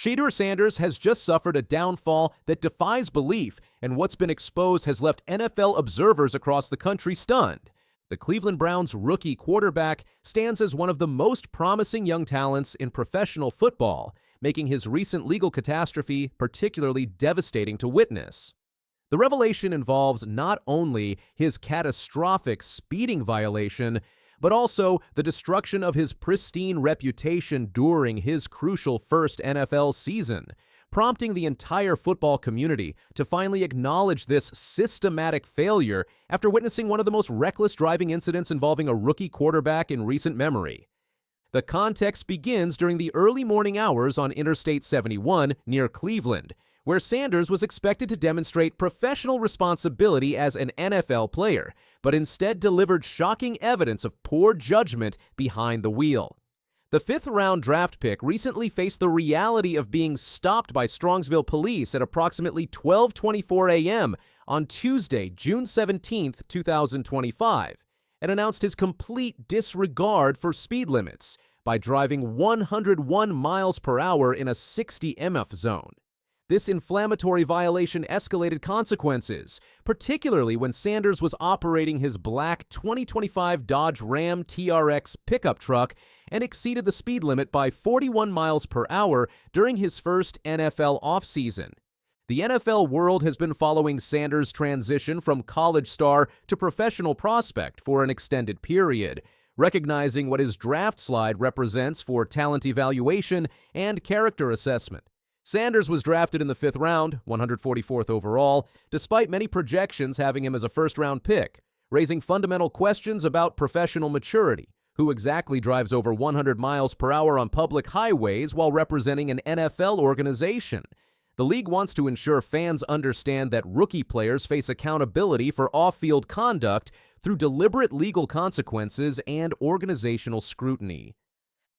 Shedeur Sanders has just suffered a downfall that defies belief, and what's been exposed has left NFL observers across the country stunned. The Cleveland Browns rookie quarterback stands as one of the most promising young talents in professional football, making his recent legal catastrophe particularly devastating to witness. The revelation involves not only his catastrophic speeding violation, but also the destruction of his pristine reputation during his crucial first NFL season, prompting the entire football community to finally acknowledge this systematic failure after witnessing one of the most reckless driving incidents involving a rookie quarterback in recent memory. The context begins during the early morning hours on Interstate 71 near Cleveland, where Sanders was expected to demonstrate professional responsibility as an NFL player, but instead delivered shocking evidence of poor judgment behind the wheel. The fifth-round draft pick recently faced the reality of being stopped by Strongsville Police at approximately 12:24 a.m. on Tuesday, June 17, 2025, and announced his complete disregard for speed limits by driving 101 miles per hour in a 60 mph zone. This inflammatory violation escalated consequences, particularly when Sanders was operating his black 2025 Dodge Ram TRX pickup truck and exceeded the speed limit by 41 miles per hour during his first NFL offseason. The NFL world has been following Sanders' transition from college star to professional prospect for an extended period, recognizing what his draft slide represents for talent evaluation and character assessment. Sanders was drafted in the 5th round, 144th overall, despite many projections having him as a first-round pick, raising fundamental questions about professional maturity. Who exactly drives over 100 miles per hour on public highways while representing an NFL organization? The league wants to ensure fans understand that rookie players face accountability for off-field conduct through deliberate legal consequences and organizational scrutiny.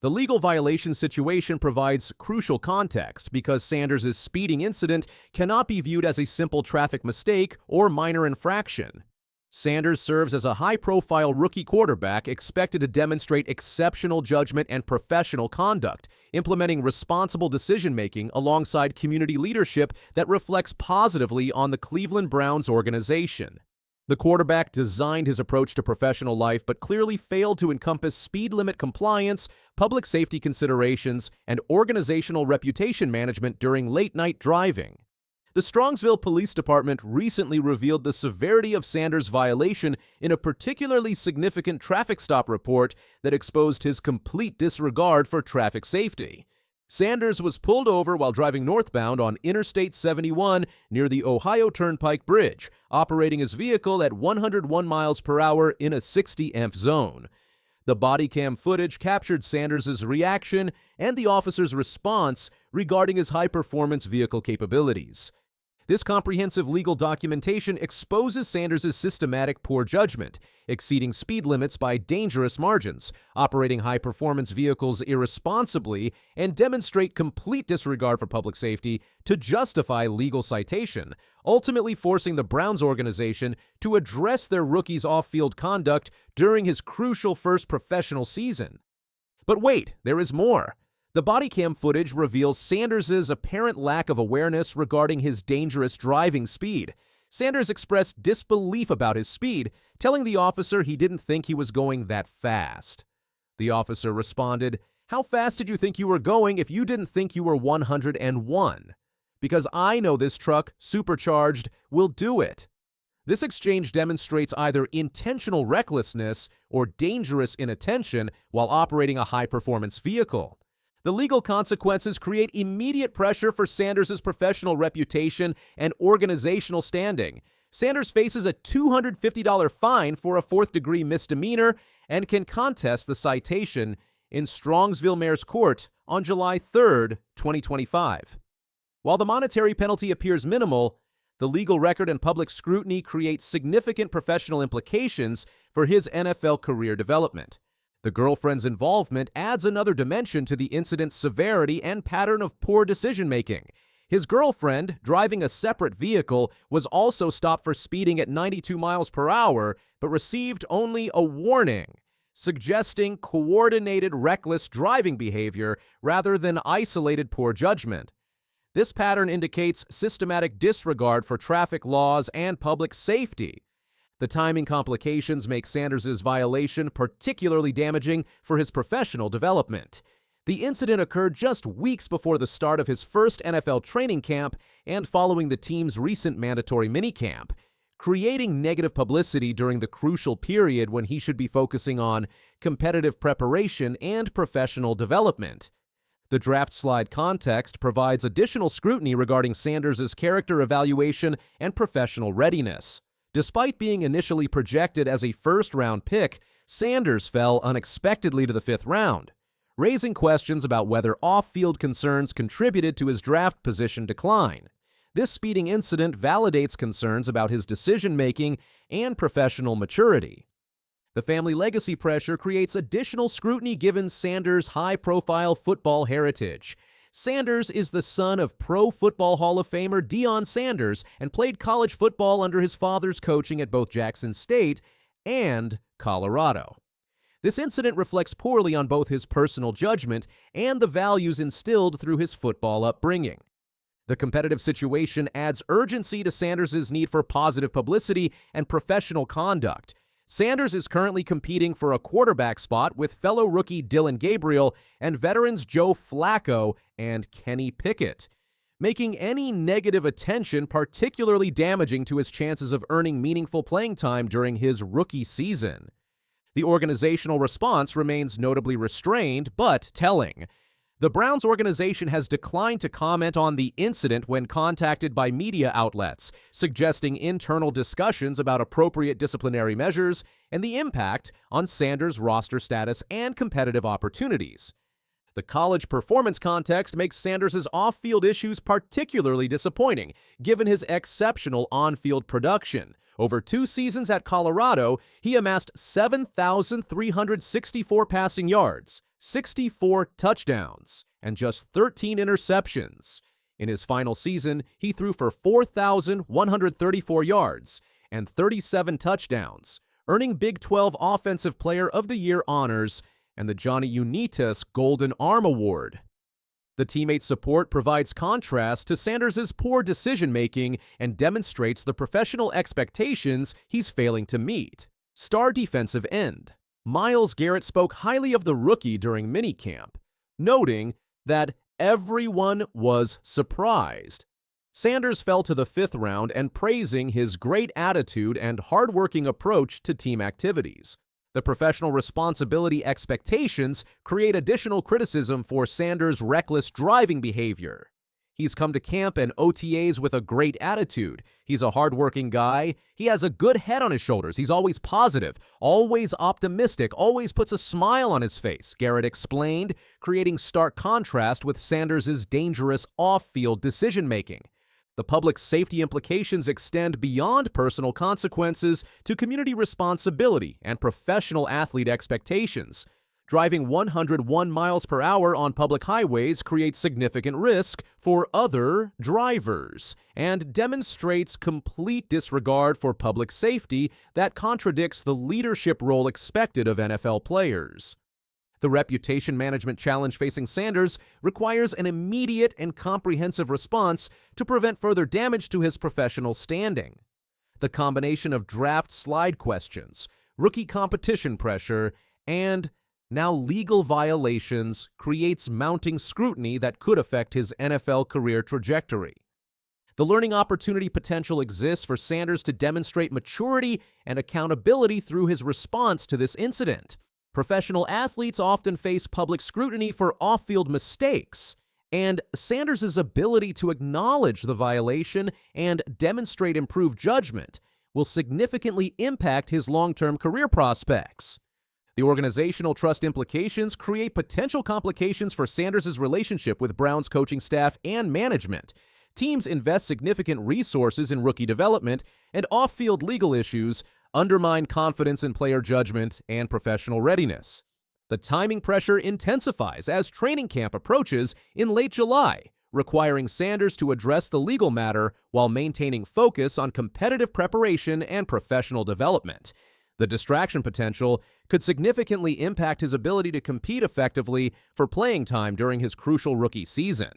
The legal violation situation provides crucial context because Sanders' speeding incident cannot be viewed as a simple traffic mistake or minor infraction. Sanders serves as a high-profile rookie quarterback expected to demonstrate exceptional judgment and professional conduct, implementing responsible decision-making alongside community leadership that reflects positively on the Cleveland Browns organization. The quarterback designed his approach to professional life but clearly failed to encompass speed limit compliance, public safety considerations, and organizational reputation management during late-night driving. The Strongsville Police Department recently revealed the severity of Sanders' violation in a particularly significant traffic stop report that exposed his complete disregard for traffic safety. Sanders was pulled over while driving northbound on Interstate 71 near the Ohio Turnpike Bridge, operating his vehicle at 101 miles per hour in a 60 mph zone. The body cam footage captured Sanders' reaction and the officer's response regarding his high-performance vehicle capabilities. This comprehensive legal documentation exposes Sanders' systematic poor judgment, exceeding speed limits by dangerous margins, operating high-performance vehicles irresponsibly, and demonstrate complete disregard for public safety to justify legal citation, ultimately forcing the Browns organization to address their rookie's off-field conduct during his crucial first professional season. But wait, there is more. The body cam footage reveals Sanders' apparent lack of awareness regarding his dangerous driving speed. Sanders expressed disbelief about his speed, telling the officer he didn't think he was going that fast. The officer responded, "How fast did you think you were going if you didn't think you were 101? Because I know this truck, supercharged, will do it." This exchange demonstrates either intentional recklessness or dangerous inattention while operating a high-performance vehicle. The legal consequences create immediate pressure for Sanders' professional reputation and organizational standing. Sanders faces a $250 fine for a 4th-degree misdemeanor and can contest the citation in Strongsville Mayor's Court on July 3, 2025. While the monetary penalty appears minimal, the legal record and public scrutiny create significant professional implications for his NFL career development. The girlfriend's involvement adds another dimension to the incident's severity and pattern of poor decision-making. His girlfriend, driving a separate vehicle, was also stopped for speeding at 92 miles per hour, but received only a warning, suggesting coordinated reckless driving behavior rather than isolated poor judgment. This pattern indicates systematic disregard for traffic laws and public safety. The timing complications make Sanders' violation particularly damaging for his professional development. The incident occurred just weeks before the start of his first NFL training camp and following the team's recent mandatory minicamp, creating negative publicity during the crucial period when he should be focusing on competitive preparation and professional development. The draft slide context provides additional scrutiny regarding Sanders' character evaluation and professional readiness. Despite being initially projected as a first-round pick, Sanders fell unexpectedly to the fifth round, raising questions about whether off-field concerns contributed to his draft position decline. This speeding incident validates concerns about his decision-making and professional maturity. The family legacy pressure creates additional scrutiny given Sanders' high-profile football heritage. Sanders is the son of Pro Football Hall of Famer Deion Sanders and played college football under his father's coaching at both Jackson State and Colorado. This incident reflects poorly on both his personal judgment and the values instilled through his football upbringing. The competitive situation adds urgency to Sanders' need for positive publicity and professional conduct. Sanders is currently competing for a quarterback spot with fellow rookie Dillon Gabriel and veterans Joe Flacco and Kenny Pickett, making any negative attention particularly damaging to his chances of earning meaningful playing time during his rookie season. The organizational response remains notably restrained but telling. The Browns organization has declined to comment on the incident when contacted by media outlets, suggesting internal discussions about appropriate disciplinary measures and the impact on Sanders' roster status and competitive opportunities. The college performance context makes Sanders' off-field issues particularly disappointing, given his exceptional on-field production. Over 2 seasons at Colorado, he amassed 7,364 passing yards, 64 touchdowns, and just 13 interceptions. In his final season, he threw for 4,134 yards and 37 touchdowns, earning Big 12 Offensive Player of the Year honors and the Johnny Unitas Golden Arm Award. The teammate support provides contrast to Sanders' poor decision-making and demonstrates the professional expectations he's failing to meet. Star defensive end Myles Garrett spoke highly of the rookie during minicamp, noting that everyone was surprised. Sanders fell to the 5th round and praising his great attitude and hardworking approach to team activities. The professional responsibility expectations create additional criticism for Sanders' reckless driving behavior. He's come to camp and OTAs with a great attitude. He's a hardworking guy. He has a good head on his shoulders. He's always positive, always optimistic, always puts a smile on his face, Garrett explained, creating stark contrast with Sanders' dangerous off-field decision-making. The public safety implications extend beyond personal consequences to community responsibility and professional athlete expectations. Driving 101 miles per hour on public highways creates significant risk for other drivers and demonstrates complete disregard for public safety that contradicts the leadership role expected of NFL players. The reputation management challenge facing Sanders requires an immediate and comprehensive response to prevent further damage to his professional standing. The combination of draft slide questions, rookie competition pressure, and now legal violations creates mounting scrutiny that could affect his NFL career trajectory. The learning opportunity potential exists for Sanders to demonstrate maturity and accountability through his response to this incident. Professional athletes often face public scrutiny for off-field mistakes, and Sanders' ability to acknowledge the violation and demonstrate improved judgment will significantly impact his long-term career prospects. The organizational trust implications create potential complications for Sanders' relationship with Browns coaching staff and management. Teams invest significant resources in rookie development, and off-field legal issues undermine confidence in player judgment and professional readiness. The timing pressure intensifies as training camp approaches in late July, requiring Sanders to address the legal matter while maintaining focus on competitive preparation and professional development. The distraction potential could significantly impact his ability to compete effectively for playing time during his crucial rookie season.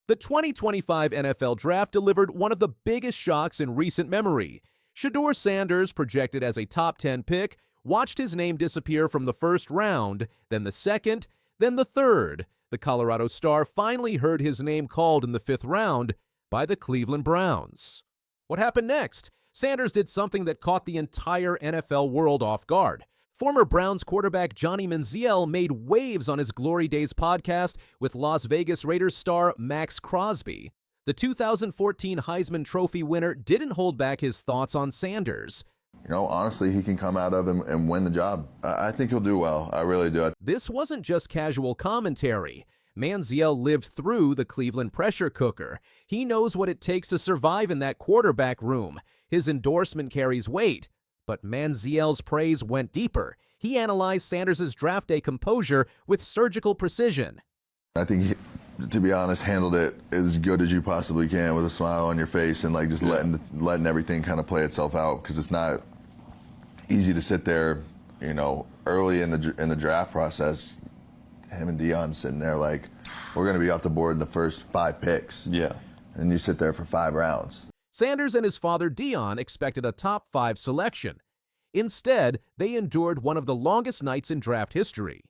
The 2025 NFL Draft delivered one of the biggest shocks in recent memory. Shedeur Sanders, projected as a top 10 pick, watched his name disappear from the first round, then the second, then the third. The Colorado star finally heard his name called in the 5th round by the Cleveland Browns. What happened next? Sanders did something that caught the entire NFL world off guard. Former Browns quarterback Johnny Manziel made waves on his Glory Days podcast with Las Vegas Raiders star Max Crosby. The 2014 Heisman Trophy winner didn't hold back his thoughts on Sanders. You know, honestly, he can come out of and win the job. I think he'll do well. I really do. This wasn't just casual commentary. Manziel lived through the Cleveland pressure cooker. He knows what it takes to survive in that quarterback room. His endorsement carries weight. But Manziel's praise went deeper. He analyzed Sanders' draft day composure with surgical precision. I think he, to be honest, handled it as good as you possibly can with a smile on your face and like just letting everything kind of play itself out, because it's not easy to sit there, you know, early in the draft process. Him and Deion sitting there like, we're going to be off the board in the first 5 picks. Yeah. And you sit there for 5 rounds. Sanders and his father Deion expected a top 5 selection. Instead, they endured one of the longest nights in draft history.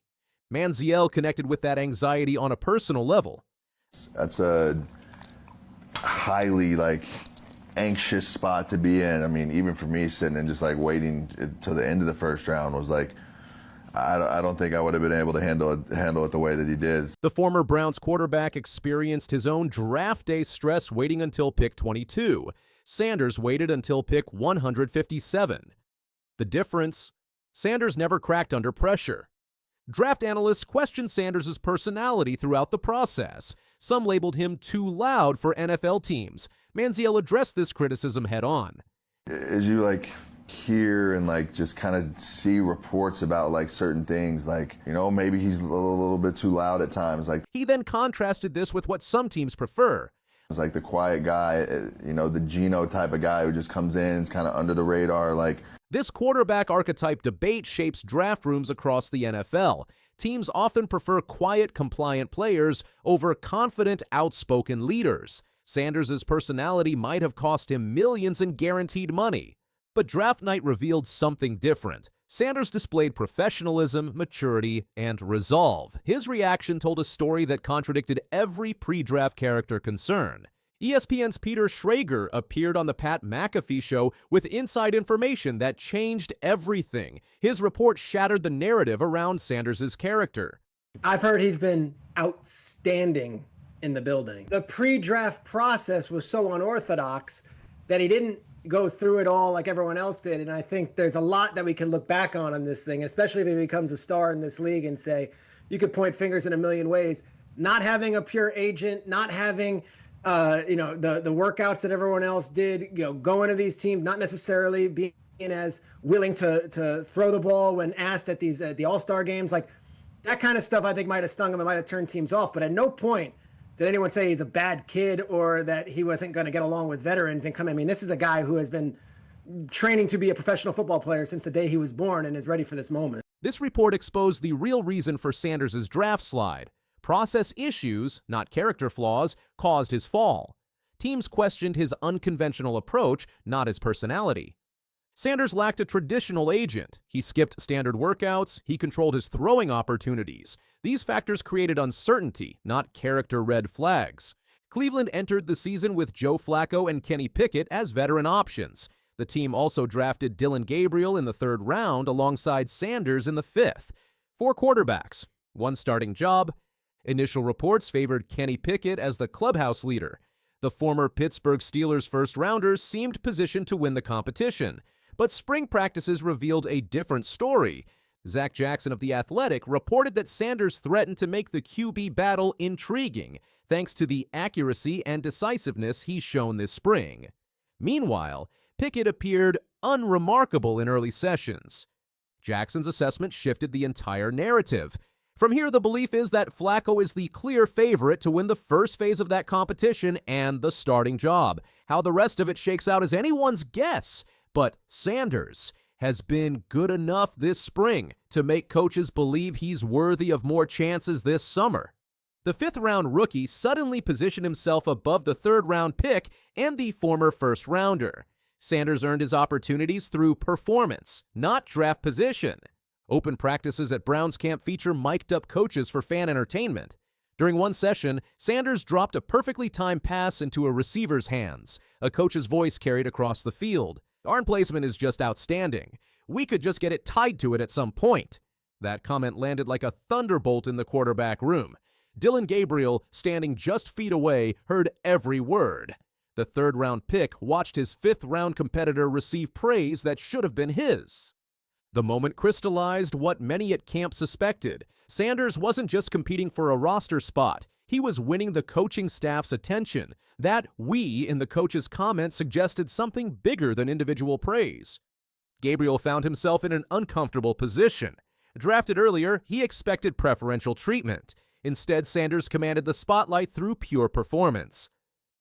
Manziel connected with that anxiety on a personal level. That's a highly anxious spot to be in. I mean, even for me, sitting and just waiting till the end of the first round was I don't think I would have been able to handle it the way that he did. The former Browns quarterback experienced his own draft day stress waiting until pick 22. Sanders waited until pick 157. The difference? Sanders never cracked under pressure. Draft analysts questioned Sanders' personality throughout the process. Some labeled him too loud for NFL teams. Manziel addressed this criticism head-on. As you hear and just kind of see reports about certain things, you know, maybe he's a little bit too loud at times. He then contrasted this with what some teams prefer. It's the quiet guy, you know, the Geno type of guy who just comes in, is kind of under the radar. This quarterback archetype debate shapes draft rooms across the NFL. Teams often prefer quiet, compliant players over confident, outspoken leaders. Sanders' personality might have cost him millions in guaranteed money. But draft night revealed something different. Sanders displayed professionalism, maturity, and resolve. His reaction told a story that contradicted every pre-draft character concern. ESPN's Peter Schrager appeared on the Pat McAfee show with inside information that changed everything. His report shattered the narrative around Sanders' character. I've heard he's been outstanding in the building. The pre-draft process was so unorthodox that he didn't go through it all like everyone else did. And I think there's a lot that we can look back on this thing, especially if he becomes a star in this league, and say, you could point fingers in a million ways. Not having a pure agent, not having you know, the workouts that everyone else did, you know, going to these teams, not necessarily being as willing to throw the ball when asked at the All-Star games. That kind of stuff I think might have stung him and might have turned teams off. But at no point did anyone say he's a bad kid or that he wasn't going to get along with veterans and come. I mean, this is a guy who has been training to be a professional football player since the day he was born and is ready for this moment. This report exposed the real reason for Sanders' draft slide. Process issues, not character flaws, caused his fall. Teams questioned his unconventional approach, not his personality. Sanders lacked a traditional agent. He skipped standard workouts. He controlled his throwing opportunities. These factors created uncertainty, not character red flags. Cleveland entered the season with Joe Flacco and Kenny Pickett as veteran options. The team also drafted Dylan Gabriel in the 3rd round alongside Sanders in the 5th. 4 quarterbacks, 1 starting job. Initial reports favored Kenny Pickett as the clubhouse leader. The former Pittsburgh Steelers first-rounders seemed positioned to win the competition. But spring practices revealed a different story. Zach Jackson of The Athletic reported that Sanders threatened to make the QB battle intriguing, thanks to the accuracy and decisiveness he's shown this spring. Meanwhile, Pickett appeared unremarkable in early sessions. Jackson's assessment shifted the entire narrative. From here, the belief is that Flacco is the clear favorite to win the first phase of that competition and the starting job. How the rest of it shakes out is anyone's guess. But Sanders has been good enough this spring to make coaches believe he's worthy of more chances this summer. The fifth-round rookie suddenly positioned himself above the third-round pick and the former first-rounder. Sanders earned his opportunities through performance, not draft position. Open practices at Browns camp feature mic'd-up coaches for fan entertainment. During one session, Sanders dropped a perfectly timed pass into a receiver's hands. A coach's voice carried across the field. "Arm placement is just outstanding. We could just get it tied to it at some point." That comment landed like a thunderbolt in the quarterback room. Dillon Gabriel, standing just feet away, heard every word. The third-round pick watched his fifth-round competitor receive praise that should have been his. The moment crystallized what many at camp suspected. Sanders wasn't just competing for a roster spot. He was winning the coaching staff's attention. That "we" in the coach's comment suggested something bigger than individual praise. Gabriel found himself in an uncomfortable position. Drafted earlier, he expected preferential treatment. Instead, Sanders commanded the spotlight through pure performance.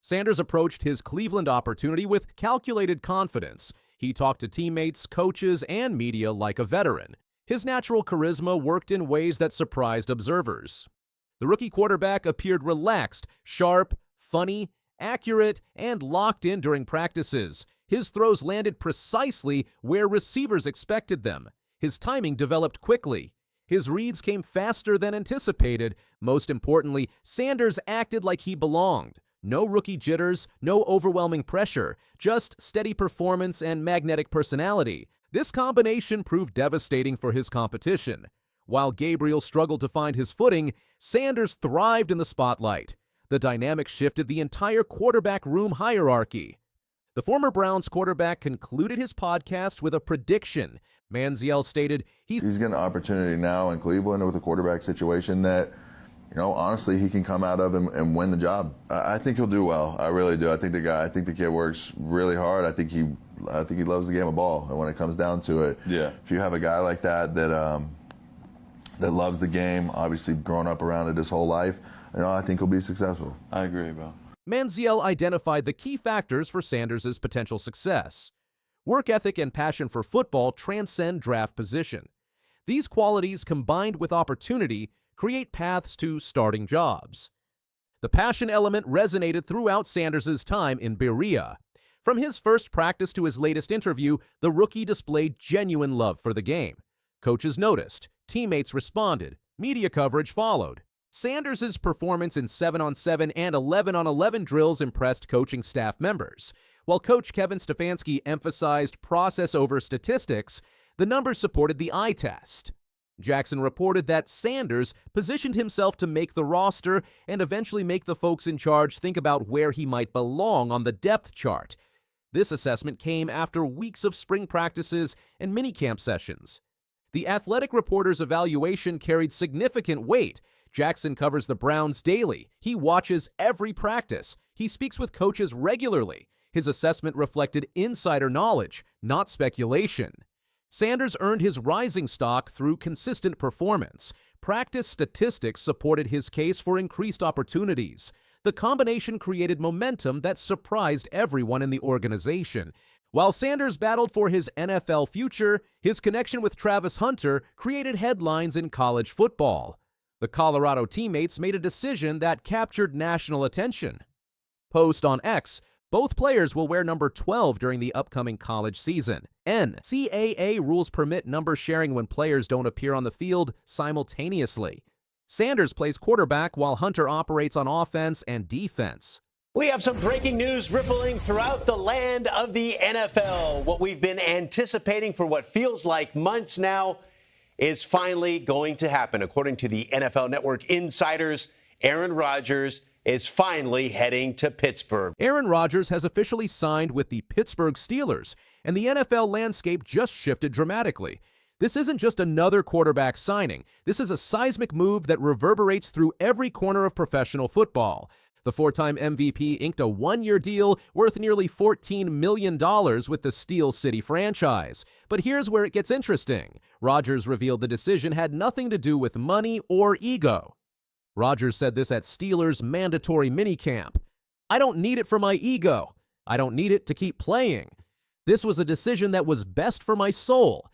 Sanders approached his Cleveland opportunity with calculated confidence. He talked to teammates, coaches, and media like a veteran. His natural charisma worked in ways that surprised observers. The rookie quarterback appeared relaxed, sharp, funny, accurate, and locked in during practices. His throws landed precisely where receivers expected them. His timing developed quickly. His reads came faster than anticipated. Most importantly, Sanders acted like he belonged. No rookie jitters, no overwhelming pressure, just steady performance and magnetic personality. This combination proved devastating for his competition. While Gabriel struggled to find his footing, Sanders thrived in the spotlight. The dynamic shifted the entire quarterback room hierarchy. The former Browns quarterback concluded his podcast with a prediction. Manziel stated, He's getting an opportunity now in Cleveland with a quarterback situation that, honestly, he can come out of and win the job. I think he'll do well. I really do. I think the kid works really hard. I think he loves the game of ball. And when it comes down to it, if you have a guy like that loves the game, obviously growing up around it his whole life, I think he'll be successful. I agree, bro. Manziel identified the key factors for Sanders' potential success. Work ethic and passion for football transcend draft position. These qualities, combined with opportunity, create paths to starting jobs. The passion element resonated throughout Sanders' time in Berea. From his first practice to his latest interview, the rookie displayed genuine love for the game. Coaches noticed, teammates responded, media coverage followed. Sanders' performance in 7-on-7 and 11-on-11 drills impressed coaching staff members. While Coach Kevin Stefanski emphasized process over statistics, the numbers supported the eye test. Jackson reported that Sanders positioned himself to make the roster and eventually make the folks in charge think about where he might belong on the depth chart. This assessment came after weeks of spring practices and minicamp sessions. The Athletic reporter's evaluation carried significant weight. Jackson covers the Browns daily. He watches every practice. He speaks with coaches regularly. His assessment reflected insider knowledge, not speculation. Sanders earned his rising stock through consistent performance. Practice statistics supported his case for increased opportunities. The combination created momentum that surprised everyone in the organization. While Sanders battled for his NFL future, his connection with Travis Hunter created headlines in college football. The Colorado teammates made a decision that captured national attention. Post on X, both players will wear number 12 during the upcoming college season. NCAA rules permit number sharing when players don't appear on the field simultaneously. Sanders plays quarterback while Hunter operates on offense and defense. We have some breaking news rippling throughout the land of the NFL. What we've been anticipating for what feels like months now is finally going to happen. According to the NFL Network insiders, Aaron Rodgers is finally heading to Pittsburgh. Aaron Rodgers has officially signed with the Pittsburgh Steelers, and the NFL landscape just shifted dramatically. This isn't just another quarterback signing. This is a seismic move that reverberates through every corner of professional football. The four-time MVP inked a one-year deal worth nearly $14 million with the Steel City franchise. But here's where it gets interesting. Rodgers revealed the decision had nothing to do with money or ego. Rodgers said this at Steelers' mandatory minicamp. "I don't need it for my ego. I don't need it to keep playing. This was a decision that was best for my soul.